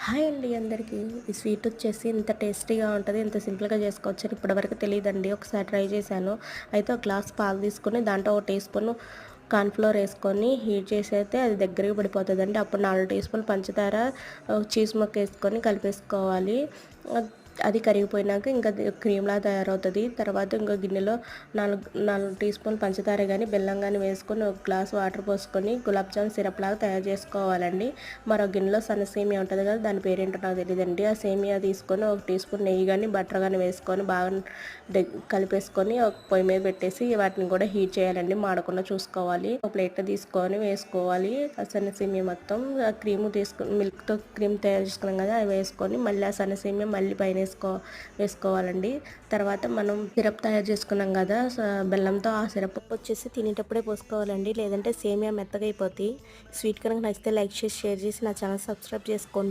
Hi అండి అందరికీ. ఈ స్వీట్ వచ్చేసి ఇంత టేస్టీగా ఉంటది, ఇంత సింపుల్‌గా చేసుకోవచ్చని ఇప్పటివరకు తెలీదండి. ఒకసారి ట్రై చేశాను. అయితే ఒక గ్లాస్ పాలు తీసుకొని దాంట్లో ఒక టీ స్పూను కార్న్‌ఫ్లోర్ ఏసుకొని హీట్ చేసైతే అది దగ్గరికి పడిపోతదండి. అప్పుడు 4 టీ స్పూన్లు పంచదార, చీజ్ ముక్కేసుకొని కలిపేసుకోవాలి. ఆహ్, అది కరిగిపోయినాక ఇంకా అది క్రీమ్‌లా తయారవుతది. తర్వాత ఇంకో గిన్నెలో 4 టీ స్పూన్లు పంచదార గాని, బెల్లం గాని వేసుకొని ఒక గ్లాస్ వాటర్ పోసుకొని గులాబ్ జామ్ సిరప్‌లాగా తయారు చేసుకోవాలండి. మరో గిన్నెలో సన్న సేమియా ఉంటది కదా! దాని పేరేంటో నాకు తెలీదండి. ఆ సేమియా తీసుకొని ఒక టీ స్పూన్ నెయ్యి గాని, బటర్ గాని వేసుకొని బాగా కలిపేసుకొని ఒక పొయ్యి మీద పెట్టేసి వాటిని కూడా హీట్ చేయాలండి. మాడకుండా చూసుకోవాలి. ఒక ప్లేట్‌లో తీసుకొని వేసుకోవాలి. ఆ సన్న సేమియా మొత్తం ఆ క్రీము మిల్క్‌తో క్రీమ్ తయారు చేసుకున్నాం కదా! అది వేసుకొని మళ్ళీ ఆ సన్న సేమియా మళ్ళీ పైన వేసుకోవాలండి. తర్వాత మనం సిరప్ తయారు చేసుకున్నాం కదా! బెల్లంతో ఆ సిరప్ వచ్చేసి తినేటప్పుడే పోసుకోవాలండి. లేదంటే సేమియా మెత్తగైపోతాయి. స్వీట్ కనుక నచ్చితే లైక్ చేసి, షేర్ చేసి నా ఛానల్ సబ్స్క్రైబ్ చేసుకోండి.